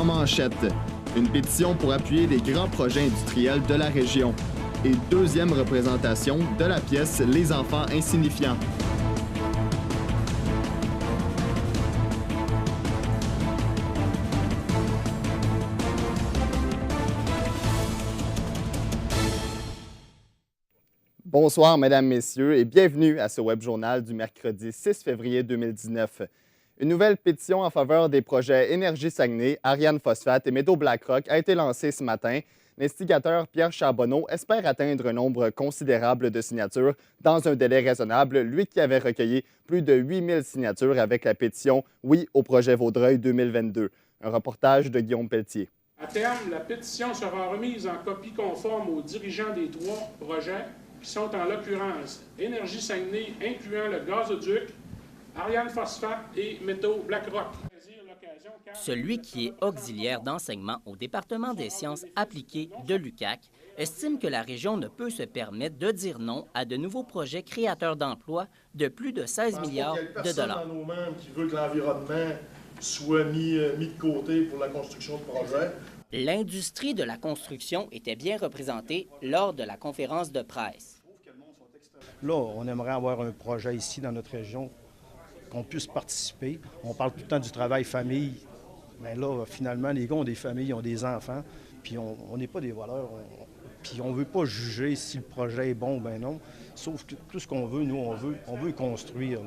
en manchette. Une pétition pour appuyer les grands projets industriels de la région. Et deuxième représentation de la pièce Les enfants insignifiants. Bonsoir, Mesdames, Messieurs, et bienvenue à ce web journal du mercredi 6 février 2019. Une nouvelle pétition en faveur des projets Énergie Saguenay, Ariane Phosphate et Métaux Blackrock a été lancée ce matin. L'instigateur Pierre Charbonneau espère atteindre un nombre considérable de signatures dans un délai raisonnable, lui qui avait recueilli plus de 8000 signatures avec la pétition « Oui au projet Vaudreuil 2022 ». Un reportage de Guillaume Pelletier. À terme, la pétition sera remise en copie conforme aux dirigeants des trois projets qui sont en l'occurrence Énergie Saguenay, incluant le gazoduc, Ariane Phosphate et Métaux Blackrock. Celui qui est auxiliaire d'enseignement au département des sciences appliquées de l'UQAC estime que la région ne peut se permettre de dire non à de nouveaux projets créateurs d'emplois de plus de 16 milliards de dollars. Dans nos membres qui veut que l'environnement soit mis de côté pour la construction de projets. L'industrie de la construction était bien représentée lors de la conférence de presse. Là, on aimerait avoir un projet ici dans notre région, qu'on puisse participer. On parle tout le temps du travail famille, mais là, finalement, les gars ont des familles, ils ont des enfants, puis on n'est pas des voleurs, puis on ne veut pas juger si le projet est bon ou bien non, sauf que tout ce qu'on veut, nous, on veut construire.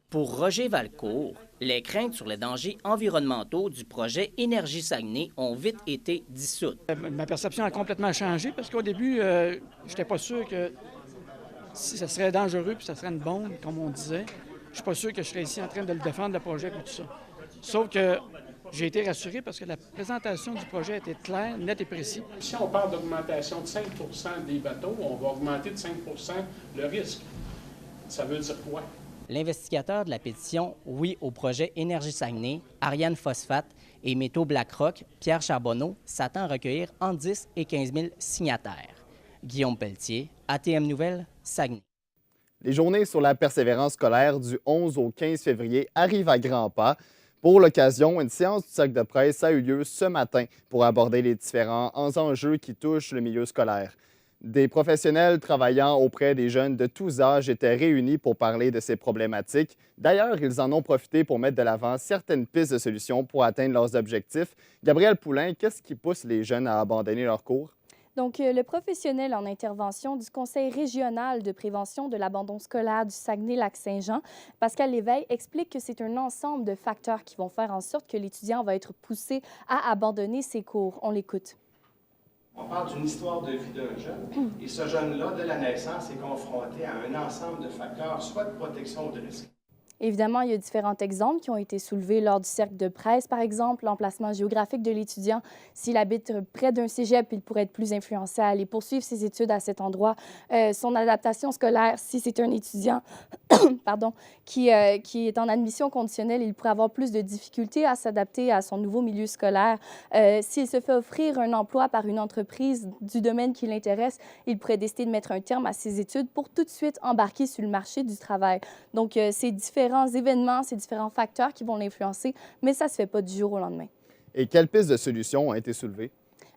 Pour Roger Valcourt, les craintes sur les dangers environnementaux du projet Énergie Saguenay ont vite été dissoutes. Ma perception a complètement changé parce qu'au début, je n'étais pas sûr que si ça serait dangereux puis ça serait une bombe, comme on disait. Je ne suis pas sûr que je serais ici en train de le défendre, le projet et tout ça. Sauf que j'ai été rassuré parce que la présentation du projet était claire, nette et précise. Si on parle d'augmentation de 5 des bateaux, on va augmenter de 5 le risque. Ça veut dire quoi? L'investigateur de la pétition « Oui au projet Énergie Saguenay, Ariane Phosphate et Métaux Blackrock, Pierre Charbonneau, s'attend à recueillir entre 10 et 15 000 signataires. Guillaume Pelletier, ATM Nouvelles, Saguenay. Les journées sur la persévérance scolaire du 11 au 15 février arrivent à grands pas. Pour l'occasion, une séance du cercle de presse a eu lieu ce matin pour aborder les différents enjeux qui touchent le milieu scolaire. Des professionnels travaillant auprès des jeunes de tous âges étaient réunis pour parler de ces problématiques. D'ailleurs, ils en ont profité pour mettre de l'avant certaines pistes de solutions pour atteindre leurs objectifs. Gabrielle Poulain, qu'est-ce qui pousse les jeunes à abandonner leurs cours? Donc, le professionnel en intervention du Conseil régional de prévention de l'abandon scolaire du Saguenay-Lac-Saint-Jean, Pascal Léveille, explique que c'est un ensemble de facteurs qui vont faire en sorte que l'étudiant va être poussé à abandonner ses cours. On l'écoute. On parle d'une histoire de vie d'un jeune, et ce jeune-là, de la naissance, est confronté à un ensemble de facteurs, soit de protection ou de risque. Évidemment, il y a différents exemples qui ont été soulevés lors du cercle de presse. Par exemple, l'emplacement géographique de l'étudiant. S'il habite près d'un cégep, il pourrait être plus influencé à aller poursuivre ses études à cet endroit. Son adaptation scolaire, si c'est un étudiant pardon, qui est en admission conditionnelle, il pourrait avoir plus de difficultés à s'adapter à son nouveau milieu scolaire. S'il se fait offrir un emploi par une entreprise du domaine qui l'intéresse, il pourrait décider de mettre un terme à ses études pour tout de suite embarquer sur le marché du travail. Donc, c'est différents événements, ces différents facteurs qui vont l'influencer, mais ça ne se fait pas du jour au lendemain. Et quelles pistes de solutions ont été soulevées?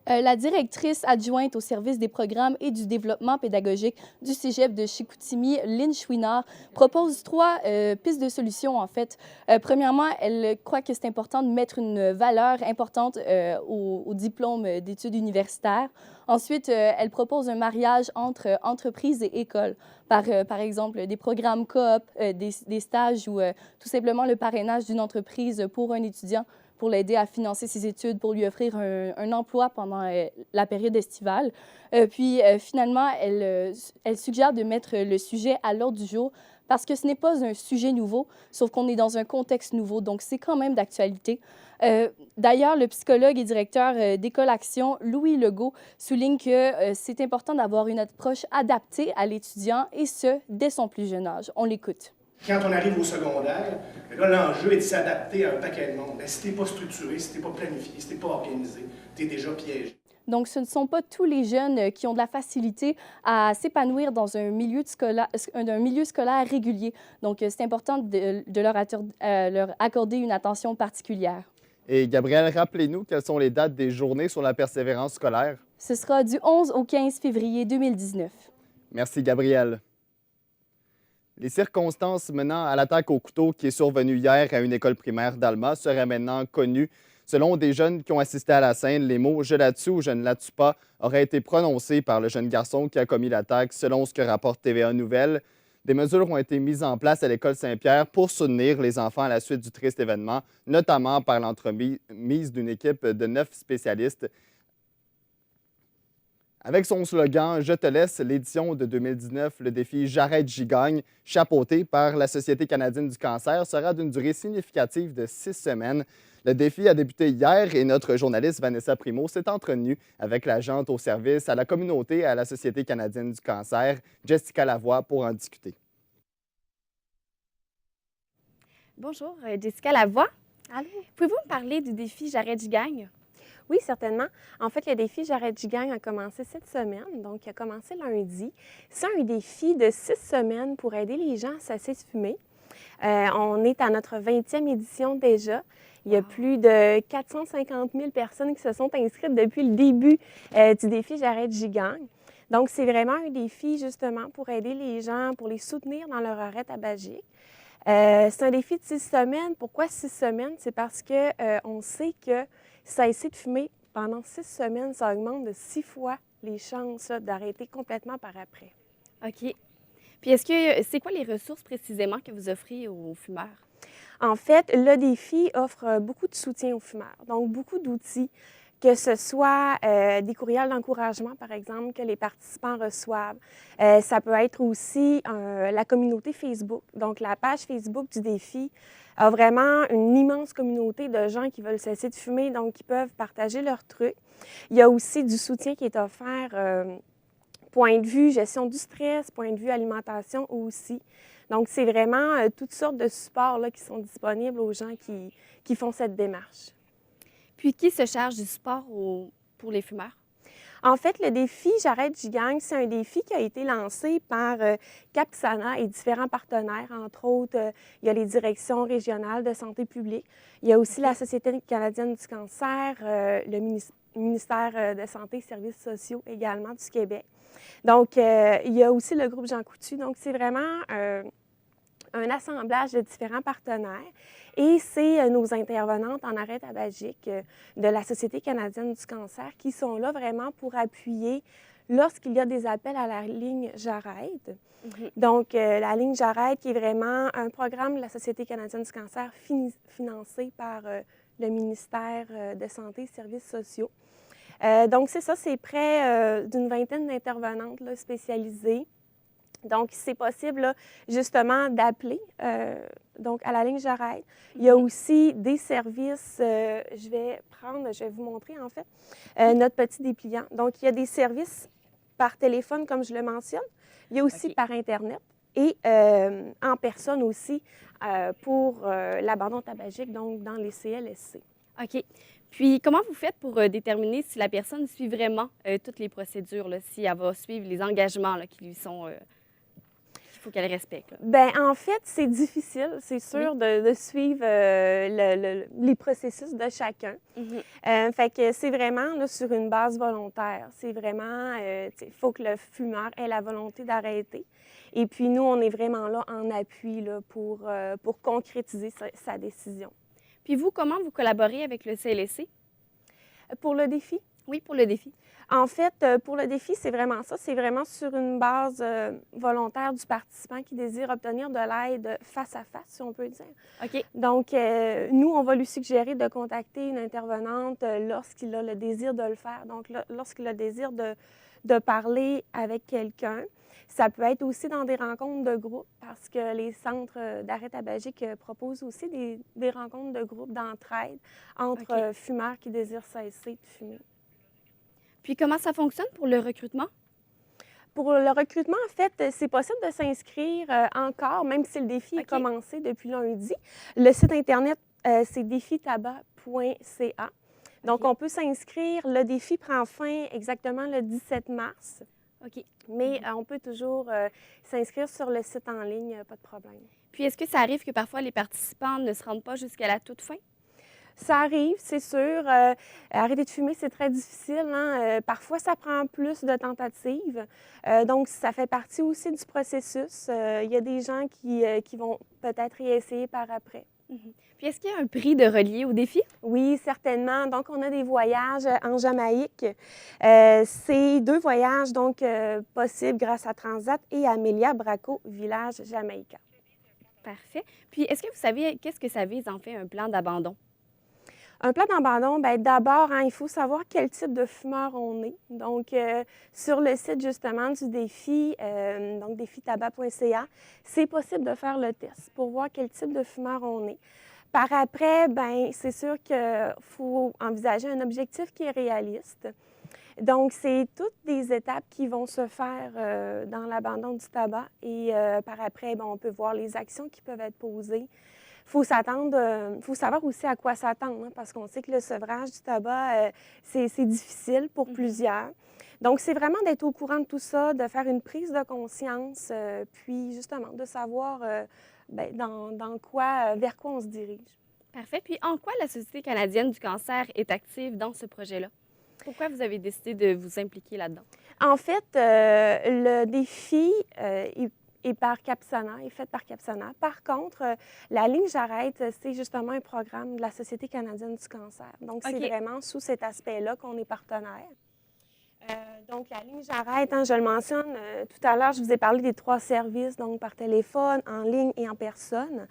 La directrice adjointe au service des programmes et du développement pédagogique du Cégep de Chicoutimi, Lynn Chouinard, propose 3 pistes de solutions, en fait. Premièrement, elle croit que c'est important de mettre une valeur importante au diplôme d'études universitaires. Ensuite, elle propose un mariage entre entreprises et écoles, par exemple des programmes coop, des stages ou tout simplement le parrainage d'une entreprise pour un étudiant pour l'aider à financer ses études, pour lui offrir un emploi pendant la période estivale. Finalement, elle suggère de mettre le sujet à l'ordre du jour parce que ce n'est pas un sujet nouveau, sauf qu'on est dans un contexte nouveau, donc c'est quand même d'actualité. D'ailleurs, le psychologue et directeur d'École Action, Louis Legault, souligne que c'est important d'avoir une approche adaptée à l'étudiant, et ce, dès son plus jeune âge. On l'écoute. Quand on arrive au secondaire, là, l'enjeu est de s'adapter à un paquet de monde. Mais si tu n'es pas structuré, si tu n'es pas planifié, si tu n'es pas organisé, tu es déjà piégé. Donc, ce ne sont pas tous les jeunes qui ont de la facilité à s'épanouir dans un milieu scolaire régulier. Donc, c'est important de leur accorder une attention particulière. Et Gabrielle, rappelez-nous quelles sont les dates des journées sur la persévérance scolaire. Ce sera du 11 au 15 février 2019. Merci, Gabrielle. Les circonstances menant à l'attaque au couteau qui est survenue hier à une école primaire d'Alma seraient maintenant connues. Selon des jeunes qui ont assisté à la scène, les mots « je la tue » ou « je ne la tue pas » auraient été prononcés par le jeune garçon qui a commis l'attaque, selon ce que rapporte TVA Nouvelles. Des mesures ont été mises en place à l'école Saint-Pierre pour soutenir les enfants à la suite du triste événement, notamment par l'entremise d'une équipe de 9 spécialistes. Avec son slogan « Je te laisse », l'édition de 2019, le défi « J'arrête, j'y gagne », chapeauté par la Société canadienne du cancer, sera d'une durée significative de 6 semaines. Le défi a débuté hier et notre journaliste Vanessa Primo s'est entretenue avec l'agente au service à la communauté et à la Société canadienne du cancer, Jessica Lavoie, pour en discuter. Bonjour, Jessica Lavoie. Allô? Pouvez-vous me parler du défi J'arrête, j'y gagne? Oui, certainement. En fait, le défi J'arrête, j'y gagne a commencé cette semaine, donc il a commencé lundi. C'est un défi de 6 semaines pour aider les gens à cesser de fumer. On est à notre 20e édition déjà. Il y a plus de 450 000 personnes qui se sont inscrites depuis le début du défi J'arrête, j'y gagne. Donc, c'est vraiment un défi justement pour aider les gens, pour les soutenir dans leur arrêt tabagique. C'est un défi de 6 semaines. Pourquoi 6 semaines? C'est parce qu'on sait que cesser de fumer pendant 6 semaines, ça augmente de 6 fois les chances d'arrêter complètement par après. OK. Puis c'est quoi les ressources précisément que vous offrez aux fumeurs? En fait, le défi offre beaucoup de soutien aux fumeurs, donc beaucoup d'outils, que ce soit des courriels d'encouragement, par exemple, que les participants reçoivent. Ça peut être aussi la communauté Facebook. Donc, la page Facebook du défi a vraiment une immense communauté de gens qui veulent cesser de fumer, donc qui peuvent partager leurs trucs. Il y a aussi du soutien qui est offert, point de vue gestion du stress, point de vue alimentation aussi. Donc, c'est vraiment toutes sortes de supports là, qui sont disponibles aux gens qui font cette démarche. Puis, qui se charge du support pour les fumeurs? En fait, le défi J'arrête, j'y gagne, c'est un défi qui a été lancé par Capsana et différents partenaires. Entre autres, il y a les directions régionales de santé publique. Il y a aussi la Société canadienne du cancer, le ministère de Santé et Services sociaux également du Québec. Donc, il y a aussi le groupe Jean Coutu. Donc, c'est vraiment un assemblage de différents partenaires. Et c'est nos intervenantes en arrêt tabagique de la Société canadienne du cancer qui sont là vraiment pour appuyer lorsqu'il y a des appels à la ligne J'arrête. Donc, la ligne J'arrête qui est vraiment un programme de la Société canadienne du cancer financé par le ministère de Santé et Services sociaux. Donc, c'est ça, c'est près d'une vingtaine d'intervenantes là, spécialisées. Donc, c'est possible, là, justement, d'appeler donc à la ligne J'arrête. Il y a aussi des services, je vais vous montrer, en fait, notre petit dépliant. Donc, il y a des services par téléphone, comme je le mentionne. Il y a aussi par Internet et en personne aussi pour l'abandon tabagique, donc dans les CLSC. OK. Puis, comment vous faites pour déterminer si la personne suit vraiment toutes les procédures, là, si elle va suivre les engagements là, qui lui sont... qu'il faut qu'elle respecte? Bien, en fait, c'est difficile, c'est sûr, de suivre les processus de chacun. Fait que c'est vraiment là, sur une base volontaire. C'est vraiment, il faut que le fumeur ait la volonté d'arrêter. Et puis, nous, on est vraiment là en appui là, pour concrétiser sa décision. Puis vous, comment vous collaborez avec le CLSC? Pour le défi? Oui, pour le défi. En fait, pour le défi, c'est vraiment ça. C'est vraiment sur une base volontaire du participant qui désire obtenir de l'aide face à face, si on peut dire. OK. Donc, nous, on va lui suggérer de contacter une intervenante lorsqu'il a le désir de le faire. Donc, lorsqu'il a le désir de parler avec quelqu'un. Ça peut être aussi dans des rencontres de groupe parce que les centres d'arrêt tabagique proposent aussi des rencontres de groupe d'entraide entre fumeurs qui désirent cesser de fumer. Puis comment ça fonctionne pour le recrutement? Pour le recrutement, en fait, c'est possible de s'inscrire encore, même si le défi est commencé depuis lundi. Le site Internet, c'est défitabac.ca. Donc, on peut s'inscrire. Le défi prend fin exactement le 17 mars. OK. Mais on peut toujours s'inscrire sur le site en ligne, pas de problème. Puis, est-ce que ça arrive que parfois les participants ne se rendent pas jusqu'à la toute fin? Ça arrive, c'est sûr. Arrêter de fumer, c'est très difficile, hein? Parfois, ça prend plus de tentatives. Donc, ça fait partie aussi du processus. Il y a des gens qui vont peut-être y essayer par après. Puis, est-ce qu'il y a un prix de relier au défi? Oui, certainement. Donc, on a des voyages en Jamaïque. C'est 2 voyages donc possibles grâce à Transat et Amelia Braco, village jamaïcain. Parfait. Puis, est-ce que vous savez, qu'est-ce que ça vise en fait un plan d'abandon? Un plan d'abandon, bien d'abord, hein, il faut savoir quel type de fumeur on est. Donc, sur le site justement du défi, donc défitabac.ca, c'est possible de faire le test pour voir quel type de fumeur on est. Par après, bien, c'est sûr qu'il faut envisager un objectif qui est réaliste. Donc, c'est toutes des étapes qui vont se faire dans l'abandon du tabac et par après, bien, on peut voir les actions qui peuvent être posées. Il faut savoir aussi à quoi s'attendre, hein, parce qu'on sait que le sevrage du tabac, c'est difficile pour plusieurs. Donc, c'est vraiment d'être au courant de tout ça, de faire une prise de conscience, puis justement de savoir bien, vers quoi on se dirige. Parfait. Puis, en quoi la Société canadienne du cancer est active dans ce projet-là? Pourquoi vous avez décidé de vous impliquer là-dedans? En fait, le défi est par Capsana, est fait par Capsana. Par contre, la ligne J'arrête, c'est justement un programme de la Société canadienne du cancer. Donc, c'est vraiment sous cet aspect-là qu'on est partenaire. Donc, la ligne J'arrête, hein, je le mentionne, tout à l'heure, je vous ai parlé des 3 services, donc par téléphone, en ligne et en personne.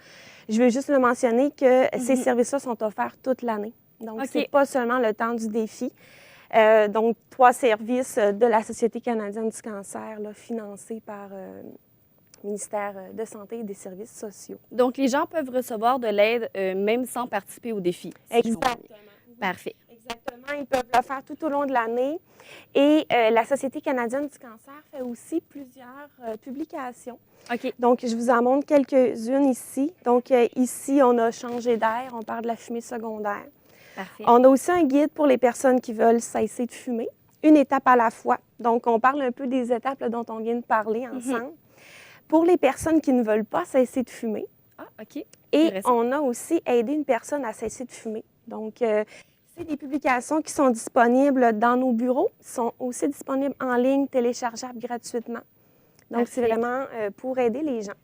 Je veux juste le mentionner que ces services-là sont offerts toute l'année. Donc, ce n'est pas seulement le temps du défi. Donc, 3 services de la Société canadienne du cancer, là, financés par le ministère de Santé et des Services sociaux. Donc, les gens peuvent recevoir de l'aide même sans participer au défi. Exactement. Parfait. Exactement. Ils peuvent le faire tout au long de l'année. Et la Société canadienne du cancer fait aussi plusieurs publications. Donc, je vous en montre quelques-unes ici. Donc, ici, on a changé d'air. On parle de la fumée secondaire. Parfait. On a aussi un guide pour les personnes qui veulent cesser de fumer, une étape à la fois. Donc, on parle un peu des étapes là, dont on vient de parler ensemble. Pour les personnes qui ne veulent pas cesser de fumer. Et on a aussi aidé une personne à cesser de fumer. Donc, c'est des publications qui sont disponibles dans nos bureaux, sont aussi disponibles en ligne, téléchargeables gratuitement. Donc, c'est vraiment pour aider les gens.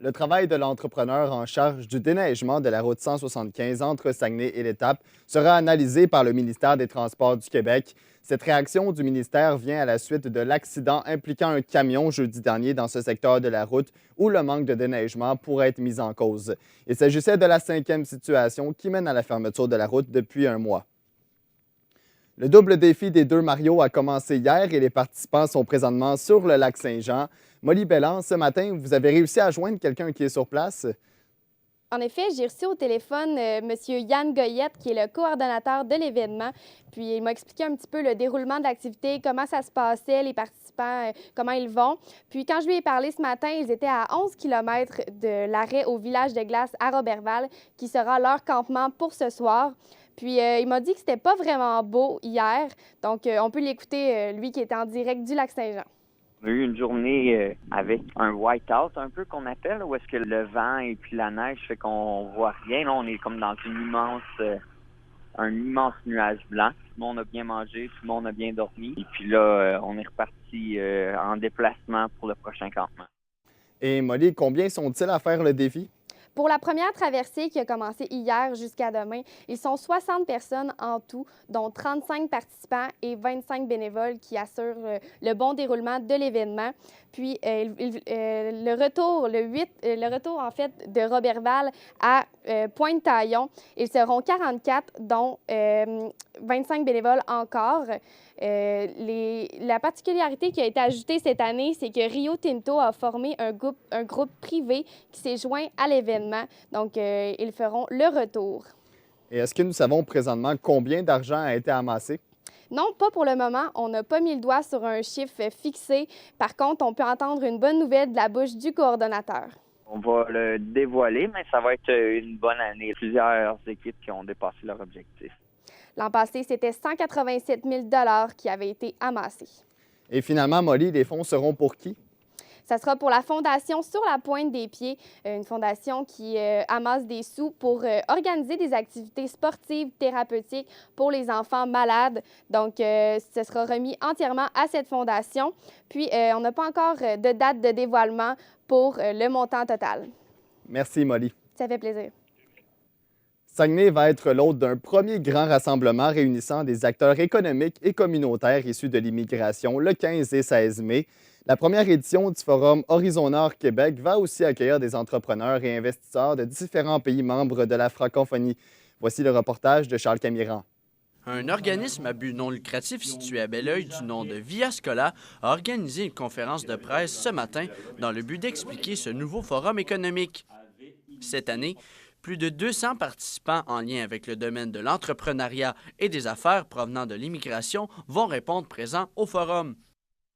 Le travail de l'entrepreneur en charge du déneigement de la route 175 entre Saguenay et l'Étape sera analysé par le ministère des Transports du Québec. Cette réaction du ministère vient à la suite de l'accident impliquant un camion jeudi dernier dans ce secteur de la route où le manque de déneigement pourrait être mis en cause. Il s'agissait de la 5e situation qui mène à la fermeture de la route depuis un mois. Le double défi des 2 Mario a commencé hier et les participants sont présentement sur le lac Saint-Jean. Molly Belland, ce matin, vous avez réussi à joindre quelqu'un qui est sur place? En effet, j'ai reçu au téléphone M. Yann Goyette, qui est le coordonnateur de l'événement. Puis, il m'a expliqué un petit peu le déroulement de l'activité, comment ça se passait, les participants, comment ils vont. Puis, quand je lui ai parlé ce matin, ils étaient à 11 km de l'arrêt au village de glace à Roberval, qui sera leur campement pour ce soir. Puis, il m'a dit que c'était pas vraiment beau hier. Donc, on peut l'écouter, lui qui était en direct du lac Saint-Jean. On a eu une journée avec un white-out un peu qu'on appelle, où est-ce que le vent et puis la neige fait qu'on voit rien. Là, on est comme dans un immense nuage blanc. Tout le monde a bien mangé, tout le monde a bien dormi. Et puis là, on est reparti en déplacement pour le prochain campement. Et Molly, combien sont-ils à faire le défi? Pour la première traversée qui a commencé hier jusqu'à demain, ils sont 60 personnes en tout, dont 35 participants et 25 bénévoles qui assurent le bon déroulement de l'événement. Puis le retour en fait de Roberval à Pointe-Taillon, ils seront 44, dont 25 bénévoles encore. La particularité qui a été ajoutée cette année, c'est que Rio Tinto a formé un groupe privé qui s'est joint à l'événement. Donc, ils feront le retour. Et est-ce que nous savons présentement combien d'argent a été amassé? Non, pas pour le moment. On n'a pas mis le doigt sur un chiffre fixé. Par contre, on peut entendre une bonne nouvelle de la bouche du coordonnateur. On va le dévoiler, mais ça va être une bonne année. Plusieurs équipes qui ont dépassé leur objectif. L'an passé, c'était 187 000 qui avaient été amassés. Et finalement, Molly, les fonds seront pour qui? Ça sera pour la fondation Sur la pointe des pieds, une fondation qui amasse des sous pour organiser des activités sportives thérapeutiques pour les enfants malades. Donc, ce sera remis entièrement à cette fondation. Puis, on n'a pas encore de date de dévoilement pour le montant total. Merci, Molly. Ça fait plaisir. Saguenay va être l'hôte d'un premier grand rassemblement réunissant des acteurs économiques et communautaires issus de l'immigration le 15 et 16 mai. La première édition du Forum Horizon Nord Québec va aussi accueillir des entrepreneurs et investisseurs de différents pays membres de la francophonie. Voici le reportage de Charles Camiran. Un organisme à but non lucratif situé à Belleuil du nom de Via Scola a organisé une conférence de presse ce matin dans le but d'expliquer ce nouveau forum économique. Cette année, plus de 200 participants en lien avec le domaine de l'entrepreneuriat et des affaires provenant de l'immigration vont répondre présents au forum.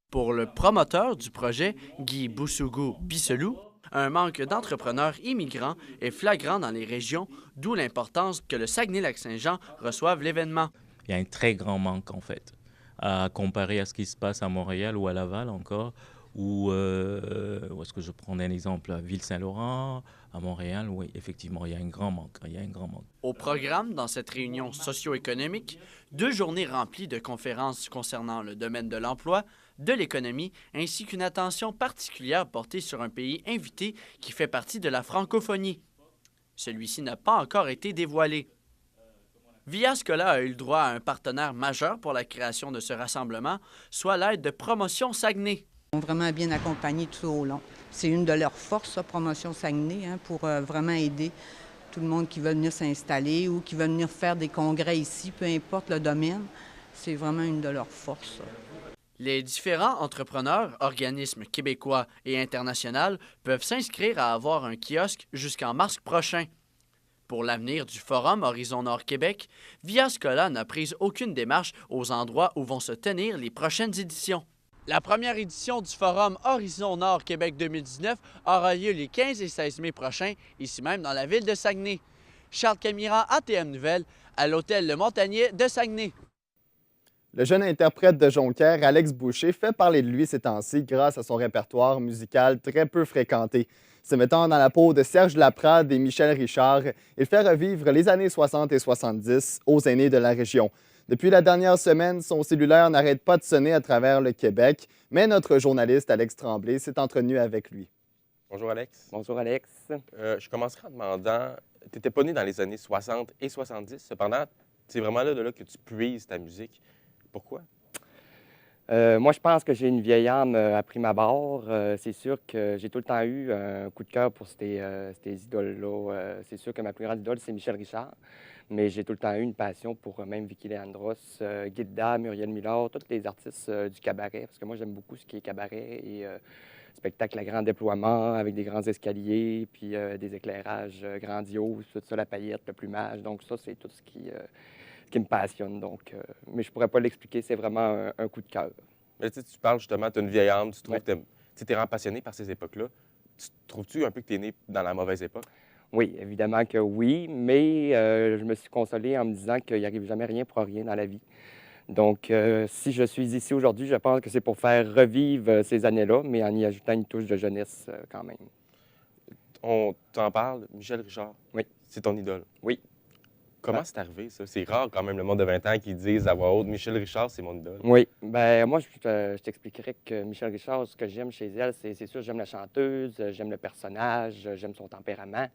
Pour le promoteur du projet, Guy Boussougou-Bisselou, un manque d'entrepreneurs immigrants est flagrant dans les régions, d'où l'importance que le Saguenay-Lac-Saint-Jean reçoive l'événement. Il y a un très grand manque, en fait, à comparer à ce qui se passe à Montréal ou à Laval encore, où est-ce que je prends un exemple, à Ville-Saint-Laurent, à Montréal, oui, effectivement, il y a un grand manque. Au programme, dans cette réunion socio-économique, 2 journées remplies de conférences concernant le domaine de l'emploi, de l'économie, ainsi qu'une attention particulière portée sur un pays invité qui fait partie de la francophonie. Celui-ci n'a pas encore été dévoilé. Via Scola a eu le droit à un partenaire majeur pour la création de ce rassemblement, soit l'aide de Promotion Saguenay. Ils sont vraiment bien accompagnés tout au long. C'est une de leurs forces, ça, Promotion Saguenay, pour vraiment aider tout le monde qui veut venir s'installer ou qui veut venir faire des congrès ici, peu importe le domaine. C'est vraiment une de leurs forces, ça. Les différents entrepreneurs, organismes québécois et internationaux peuvent s'inscrire à avoir un kiosque jusqu'en mars prochain. Pour l'avenir du Forum Horizon Nord Québec, Via Scola n'a pris aucune démarche aux endroits où vont se tenir les prochaines éditions. La première édition du Forum Horizon Nord Québec 2019 aura lieu les 15 et 16 mai prochains, ici même dans la ville de Saguenay. Charles Camiran, ATM Nouvelles, à l'hôtel Le Montagnier de Saguenay. Le jeune interprète de Jonquière, Alex Boucher, fait parler de lui ces temps-ci grâce à son répertoire musical très peu fréquenté. Se mettant dans la peau de Serge Laprade et Michel Richard, il fait revivre les années 60 et 70 aux aînés de la région. Depuis la dernière semaine, son cellulaire n'arrête pas de sonner à travers le Québec, mais notre journaliste Alex Tremblay s'est entretenu avec lui. Bonjour Alex. Bonjour Alex. Je commencerai en demandant, tu n'étais pas né dans les années 60 et 70, cependant, c'est vraiment là que tu puises ta musique. Pourquoi? Moi, je pense que j'ai une vieille âme à prime abord. C'est sûr que j'ai tout le temps eu un coup de cœur pour ces idoles-là. C'est sûr que ma plus grande idole, c'est Michel Richard, mais j'ai tout le temps eu une passion pour même Vicky Leandros, Gilda, Muriel Millard, tous les artistes du cabaret, parce que moi, j'aime beaucoup ce qui est cabaret et spectacle à grand déploiement avec des grands escaliers, puis des éclairages grandioses, tout ça, la paillette, le plumage. Donc ça, c'est tout ce qui me passionne. Donc, mais je pourrais pas l'expliquer, c'est vraiment un coup de cœur. Mais tu parles justement, tu as une vieille âme, tu trouves que tu es vraiment passionné par ces époques-là. Trouves-tu un peu que tu es né dans la mauvaise époque? Oui, évidemment que oui, mais je me suis consolé en me disant qu'il n'arrive jamais rien pour rien dans la vie. Donc, si je suis ici aujourd'hui, je pense que c'est pour faire revivre ces années-là, mais en y ajoutant une touche de jeunesse quand même. On t'en parle, Michel Richard? Oui. C'est ton idole? Oui. Comment c'est arrivé, ça? C'est rare, quand même, le monde de 20 ans qui disent à voix haute « Michel Richard, c'est mon idole ». Oui. Bien, moi, je t'expliquerais que Michel Richard, ce que j'aime chez elle, c'est sûr, j'aime la chanteuse, j'aime le personnage, j'aime son tempérament.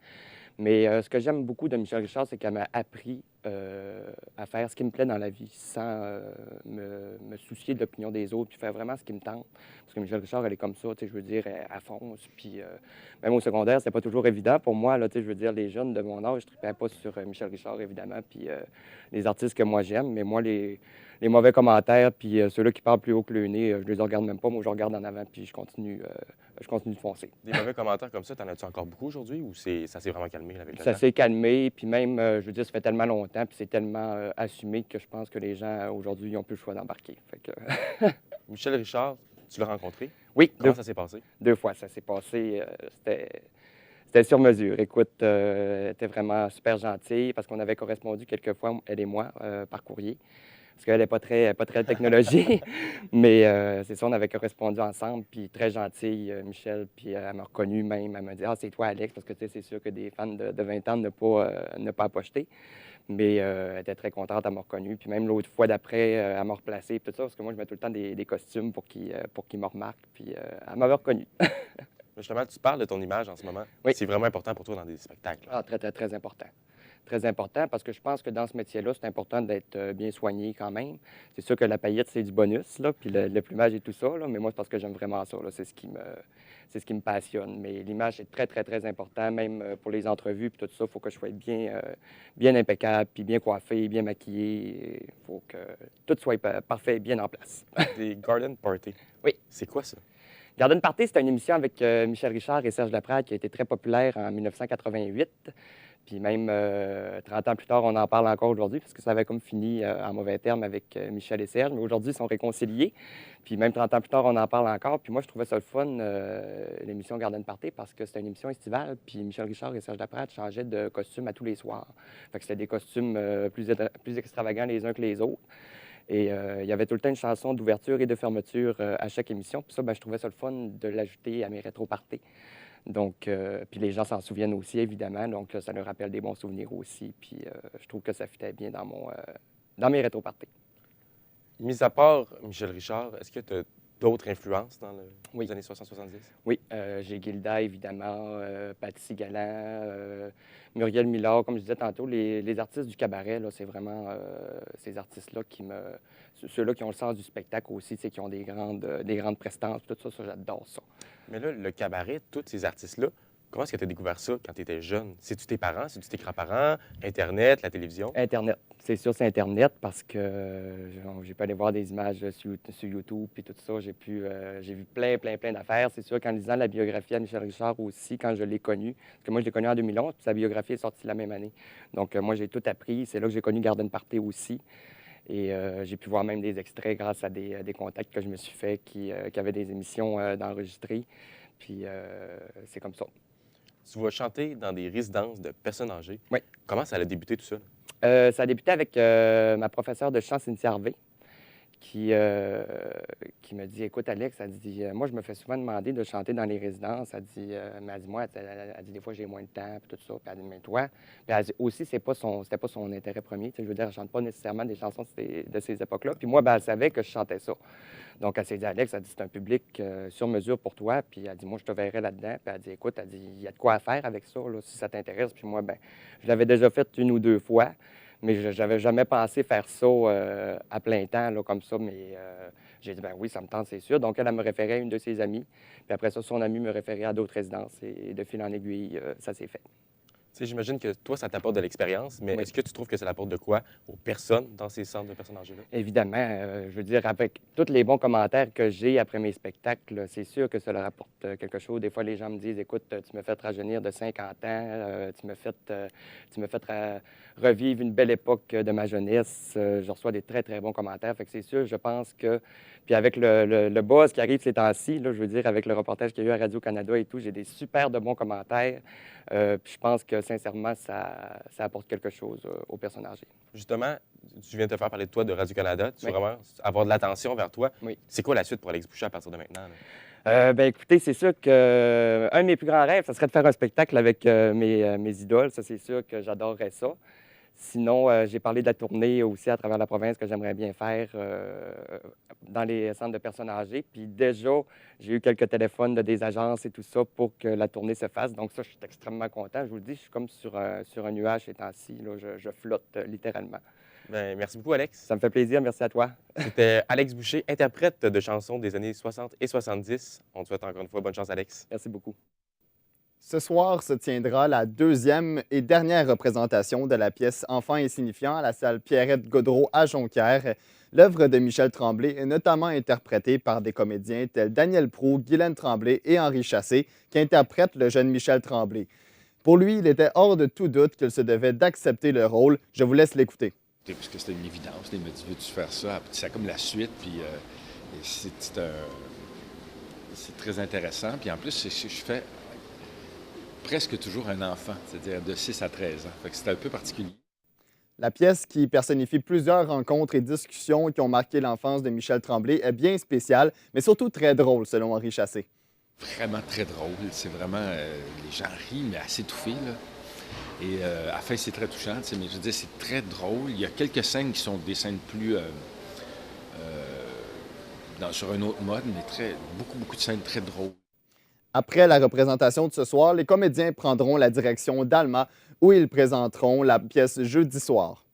Mais ce que j'aime beaucoup de Michel Richard, c'est qu'elle m'a appris à faire ce qui me plaît dans la vie sans me soucier de l'opinion des autres, puis faire vraiment ce qui me tente. Parce que Michel Richard, elle est comme ça, je veux dire, elle fonce. Puis même au secondaire, c'est pas toujours évident pour moi. Là, je veux dire, les jeunes de mon âge, je ne tripais pas sur Michel Richard, évidemment, puis les artistes que moi j'aime. Mais moi, les mauvais commentaires, puis ceux-là qui parlent plus haut que le nez, je les regarde même pas. Moi, je regarde en avant, puis je continue de foncer. Des mauvais commentaires comme ça, t'en as-tu encore beaucoup aujourd'hui ou ça s'est vraiment calmé avec le temps? Ça s'est calmé, puis même, je veux dire, ça fait tellement longtemps, puis c'est tellement assumé que je pense que les gens, aujourd'hui, n'ont plus le choix d'embarquer. Fait que... Michel Richard, tu l'as rencontré? Oui. Comment ça s'est passé? 2 fois, ça s'est passé. C'était sur mesure. Écoute, elle était vraiment super gentille parce qu'on avait correspondu quelques fois, elle et moi, par courrier. parce qu'elle n'est pas très technologie. Mais c'est ça, on avait correspondu ensemble, puis très gentille, Michel, puis elle m'a reconnu même. Elle m'a dit « Ah, c'est toi, Alex », parce que tu sais, c'est sûr que des fans de 20 ans ne pas aposter. Mais elle était très contente, elle m'a reconnu. Puis même l'autre fois d'après, elle m'a replacé, puis tout ça, parce que moi, je mets tout le temps des costumes pour qu'ils me remarquent, puis elle m'avait reconnu. Justement, tu parles de ton image en ce moment. Oui. C'est vraiment important pour toi dans des spectacles. Ah, très, très, très important. Très important parce que je pense que dans ce métier-là, c'est important d'être bien soigné quand même. C'est sûr que la paillette, c'est du bonus, là, puis le plumage et tout ça, là, mais moi, c'est parce que j'aime vraiment ça. Là, c'est ce qui me passionne. Mais l'image est très, très, très important, même pour les entrevues, puis tout ça, il faut que je sois bien impeccable, puis bien coiffé, bien maquillé. Il faut que tout soit parfait et bien en place. Des garden parties. Oui. C'est quoi ça? Garden Party, c'est une émission avec Michel Richard et Serge Laprade qui a été très populaire en 1988. Puis même 30 ans plus tard, on en parle encore aujourd'hui parce que ça avait comme fini en mauvais termes avec Michel et Serge. Mais aujourd'hui, ils sont réconciliés. Puis même 30 ans plus tard, on en parle encore. Puis moi, je trouvais ça le fun, l'émission Garden Party, parce que c'était une émission estivale. Puis Michel Richard et Serge Laprade changeaient de costumes à tous les soirs. Fait que c'était des costumes plus extravagants les uns que les autres. Et il y avait tout le temps une chanson d'ouverture et de fermeture à chaque émission. Puis ça, ben, je trouvais ça le fun de l'ajouter à mes rétro-parties. Donc, puis les gens s'en souviennent aussi, évidemment. Donc, ça leur rappelle des bons souvenirs aussi. Puis je trouve que ça fitait bien dans mes rétro-parties. Mis à part Michel Richard, est-ce que tu as d'autres influences dans les années 60-70? Oui, j'ai Gilda, évidemment, Patsy Galland, Muriel Millard, comme je disais tantôt, les artistes du cabaret, là, c'est vraiment ces artistes-là ceux-là qui ont le sens du spectacle aussi, qui ont des grandes prestances, tout ça, j'adore ça. Mais là, le cabaret, tous ces artistes-là, comment est-ce que tu as découvert ça quand tu étais jeune? C'est-tu tes parents? C'est-tu tes grands-parents? Internet, la télévision? Internet. C'est sûr, c'est Internet parce que j'ai pu aller voir des images sur YouTube puis tout ça. J'ai vu plein d'affaires. C'est sûr qu'en lisant la biographie à Michel Richard aussi, quand je l'ai connu, parce que moi, je l'ai connu en 2011, puis sa biographie est sortie la même année. Donc, moi, j'ai tout appris. C'est là que j'ai connu Garden Party aussi. Et j'ai pu voir même des extraits grâce à des contacts que je me suis fait qui avaient des émissions d'enregistrer. Puis, c'est comme ça. Tu vas chanter dans des résidences de personnes âgées. Oui. Comment ça a débuté tout ça? Ça a débuté avec ma professeure de chant, Cynthia Harvey, qui me dit « Écoute, Alex, elle dit, moi, je me fais souvent demander de chanter dans les résidences. Elle dit, mais elle dit, moi, elle dit, des fois, j'ai moins de temps, puis tout ça. Puis elle dit, mais toi... Puis elle dit, aussi, c'était pas son intérêt premier. Tu sais, je veux dire, elle ne chante pas nécessairement des chansons de ces époques-là. Puis moi, ben, elle savait que je chantais ça. Donc, elle s'est dit, Alex, elle dit, c'est un public sur mesure pour toi. Puis elle dit, moi, je te verrai là-dedans. Puis elle dit, écoute, elle dit, il y a de quoi faire avec ça, là, si ça t'intéresse. Puis moi, ben, je l'avais déjà fait 1 ou 2 fois. Mais je n'avais jamais pensé faire ça à plein temps, là, comme ça. Mais j'ai dit, ben oui, ça me tente, c'est sûr. Donc, elle me référait à une de ses amies. Puis après ça, son amie me référait à d'autres résidences. Et de fil en aiguille, ça s'est fait. Tu sais, j'imagine que toi, ça t'apporte de l'expérience, mais est-ce que tu trouves que ça apporte de quoi aux personnes dans ces centres de personnes âgées-là? Évidemment. Je veux dire, avec tous les bons commentaires que j'ai après mes spectacles, c'est sûr que ça leur apporte quelque chose. Des fois, les gens me disent, écoute, tu me fais rajeunir de 50 ans, tu me fais revivre une belle époque de ma jeunesse. Je reçois des très, très bons commentaires. Fait que c'est sûr, je pense que... Puis avec le buzz qui arrive ces temps-ci, là, je veux dire, avec le reportage qu'il y a eu à Radio-Canada et tout, j'ai des super de bons commentaires. Puis je pense que, sincèrement, ça apporte quelque chose aux personnes âgées. Justement, tu viens de te faire parler de toi de Radio-Canada. Tu veux Oui. vraiment avoir de l'attention vers toi. Oui. C'est quoi la suite pour Alex Boucher à partir de maintenant, là? Ben écoutez, c'est sûr que un de mes plus grands rêves, ça serait de faire un spectacle avec mes idoles. Ça, c'est sûr que j'adorerais ça. Sinon, j'ai parlé de la tournée aussi à travers la province que j'aimerais bien faire dans les centres de personnes âgées. Puis déjà, j'ai eu quelques téléphones de des agences et tout ça pour que la tournée se fasse. Donc ça, je suis extrêmement content. Je vous le dis, je suis comme sur un nuage ces temps-ci. Je flotte littéralement. Bien, merci beaucoup, Alex. Ça me fait plaisir. Merci à toi. C'était Alex Boucher, interprète de chansons des années 60 et 70. On te souhaite encore une fois bonne chance, Alex. Merci beaucoup. Ce soir se tiendra la 2e et dernière représentation de la pièce Enfants insignifiants à la salle Pierrette-Gaudreault à Jonquière. L'œuvre de Michel Tremblay est notamment interprétée par des comédiens tels Daniel Proulx, Guylaine Tremblay et Henri Chassé, qui interprètent le jeune Michel Tremblay. Pour lui, il était hors de tout doute qu'il se devait d'accepter le rôle. Je vous laisse l'écouter. Parce que c'était une évidence. Il m'a dit, veux-tu faire ça? C'est comme la suite, puis c'est très intéressant. Puis en plus, je fais presque toujours un enfant, c'est-à-dire de 6 à 13 ans. Fait que c'était un peu particulier. La pièce, qui personnifie plusieurs rencontres et discussions qui ont marqué l'enfance de Michel Tremblay, est bien spéciale, mais surtout très drôle, selon Henri Chassé. Vraiment très drôle. C'est vraiment... les gens rient, mais assez étouffés, là. Et à la fin, c'est très touchant, mais je veux dire, c'est très drôle. Il y a quelques scènes qui sont des scènes plus... sur un autre mode, mais beaucoup de scènes très drôles. Après la représentation de ce soir, les comédiens prendront la direction d'Alma, où ils présenteront la pièce jeudi soir.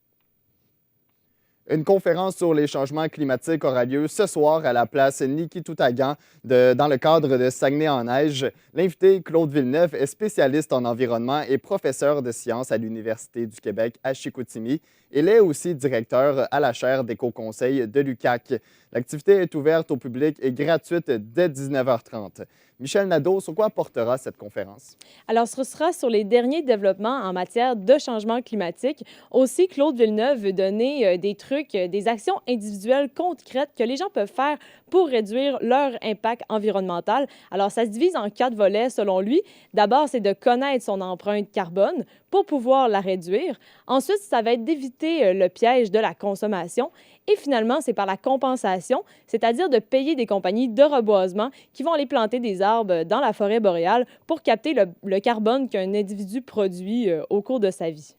Une conférence sur les changements climatiques aura lieu ce soir à la place Nikitoutagan dans le cadre de Saguenay en neige. L'invité, Claude Villeneuve, est spécialiste en environnement et professeur de sciences à l'Université du Québec à Chicoutimi. Il est aussi directeur à la chaire d'éco-conseil de l'UQAC. L'activité est ouverte au public et gratuite dès 19h30. Michel Nadeau, sur quoi portera cette conférence? Alors, ce sera sur les derniers développements en matière de changement climatique. Aussi, Claude Villeneuve veut donner des trucs, des actions individuelles concrètes que les gens peuvent faire pour réduire leur impact environnemental. Alors, ça se divise en 4 volets, selon lui. D'abord, c'est de connaître son empreinte carbone pour pouvoir la réduire. Ensuite, ça va être d'éviter le piège de la consommation. Et finalement, c'est par la compensation, c'est-à-dire de payer des compagnies de reboisement qui vont aller planter des arbres dans la forêt boréale pour capter le carbone qu'un individu produit au cours de sa vie.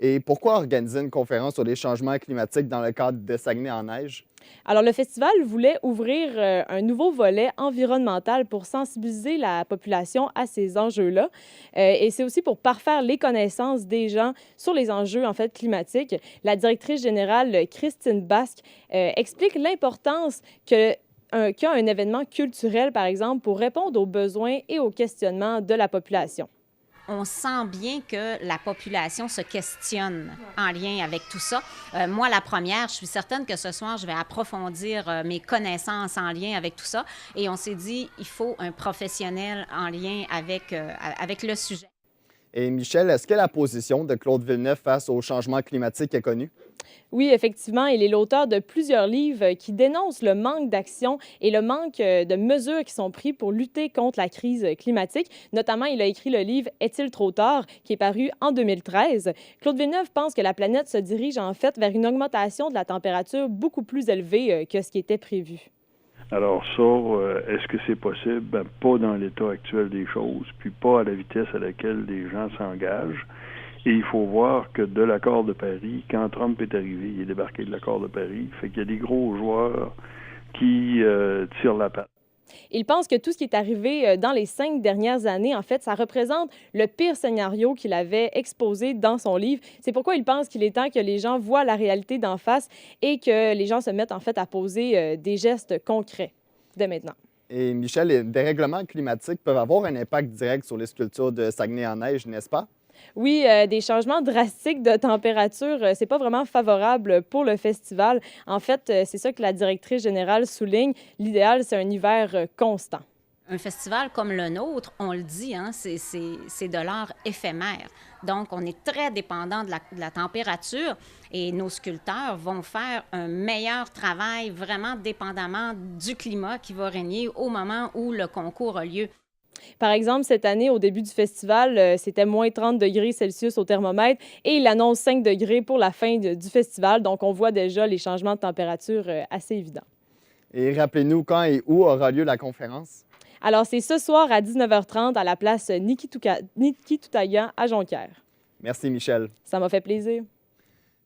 Et pourquoi organiser une conférence sur les changements climatiques dans le cadre de Saguenay en neige? Alors, le festival voulait ouvrir un nouveau volet environnemental pour sensibiliser la population à ces enjeux-là. Et c'est aussi pour parfaire les connaissances des gens sur les enjeux, en fait, climatiques. La directrice générale, Christine Basque, explique l'importance qu'a un événement culturel, par exemple, pour répondre aux besoins et aux questionnements de la population. On sent bien que la population se questionne en lien avec tout ça. Moi, la première, je suis certaine que ce soir, je vais approfondir mes connaissances en lien avec tout ça. Et on s'est dit, il faut un professionnel en lien avec le sujet. Et Michel, est-ce que la position de Claude Villeneuve face au changement climatique est connue? Oui, effectivement, il est l'auteur de plusieurs livres qui dénoncent le manque d'action et le manque de mesures qui sont prises pour lutter contre la crise climatique. Notamment, il a écrit le livre « Est-il trop tard ?» qui est paru en 2013. Claude Villeneuve pense que la planète se dirige en fait vers une augmentation de la température beaucoup plus élevée que ce qui était prévu. Alors ça, est-ce que c'est possible? Ben, pas dans l'état actuel des choses, puis pas à la vitesse à laquelle les gens s'engagent. Et il faut voir que de l'accord de Paris, quand Trump est arrivé, il est débarqué de l'accord de Paris, fait qu'il y a des gros joueurs qui tirent la patte. Il pense que tout ce qui est arrivé dans les 5 dernières années, en fait, ça représente le pire scénario qu'il avait exposé dans son livre. C'est pourquoi il pense qu'il est temps que les gens voient la réalité d'en face et que les gens se mettent en fait à poser des gestes concrets dès maintenant. Et Michel, les dérèglements climatiques peuvent avoir un impact direct sur les sculptures de Saguenay en neige, n'est-ce pas? Oui, des changements drastiques de température, c'est pas vraiment favorable pour le festival. En fait, c'est ça que la directrice générale souligne. L'idéal, c'est un hiver constant. Un festival comme le nôtre, on le dit, hein, c'est de l'art éphémère. Donc, on est très dépendant de la température et nos sculpteurs vont faire un meilleur travail vraiment dépendamment du climat qui va régner au moment où le concours a lieu. Par exemple, cette année, au début du festival, c'était moins 30 degrés Celsius au thermomètre et il annonce 5 degrés pour la fin du festival. Donc, on voit déjà les changements de température assez évidents. Et rappelez-nous quand et où aura lieu la conférence? Alors, c'est ce soir à 19h30 à la place Nikitoutagan à Jonquière. Merci, Michel. Ça m'a fait plaisir.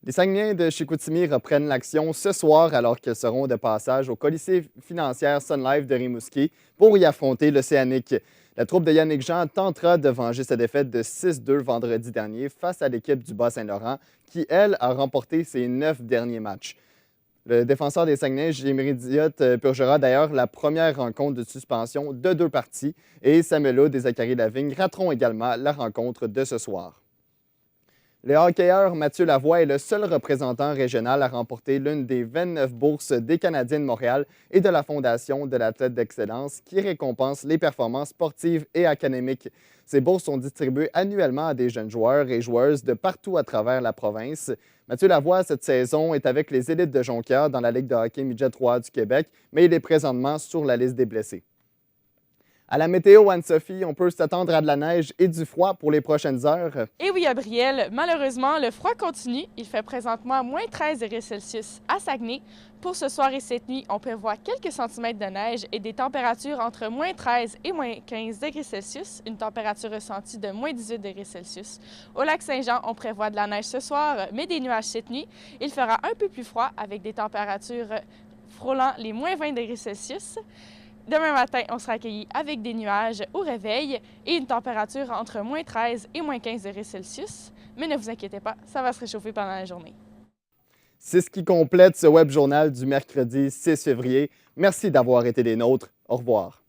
Les Saguenayens de Chicoutimi reprennent l'action ce soir alors qu'ils seront de passage au Colisée financière Sun Life de Rimouski pour y affronter l'Océanique. La troupe de Yannick Jean tentera de venger sa défaite de 6-2 vendredi dernier face à l'équipe du Bas-Saint-Laurent qui, elle, a remporté ses 9 derniers matchs. Le défenseur des Saguenayens, Jérémy Diot, purgera d'ailleurs la première rencontre de suspension de 2 parties et Samuel Hood et Zachary Lavigne rateront également la rencontre de ce soir. Le hockeyeur Mathieu Lavoie est le seul représentant régional à remporter l'une des 29 bourses des Canadiens de Montréal et de la Fondation de l'athlète d'excellence qui récompense les performances sportives et académiques. Ces bourses sont distribuées annuellement à des jeunes joueurs et joueuses de partout à travers la province. Mathieu Lavoie, cette saison, est avec les élites de Jonquière dans la Ligue de hockey Midget 3 du Québec, mais il est présentement sur la liste des blessés. À la météo, Anne-Sophie, on peut s'attendre à de la neige et du froid pour les prochaines heures. Et oui, Gabriel, malheureusement, le froid continue. Il fait présentement moins 13 degrés Celsius à Saguenay. Pour ce soir et cette nuit, on prévoit quelques centimètres de neige et des températures entre moins 13 et moins 15 degrés Celsius, une température ressentie de moins 18 degrés Celsius. Au lac Saint-Jean, on prévoit de la neige ce soir, mais des nuages cette nuit. Il fera un peu plus froid avec des températures frôlant les moins 20 degrés Celsius. Demain matin, on sera accueillis avec des nuages au réveil et une température entre moins 13 et moins 15 degrés Celsius. Mais ne vous inquiétez pas, ça va se réchauffer pendant la journée. C'est ce qui complète ce web journal du mercredi 6 février. Merci d'avoir été des nôtres. Au revoir.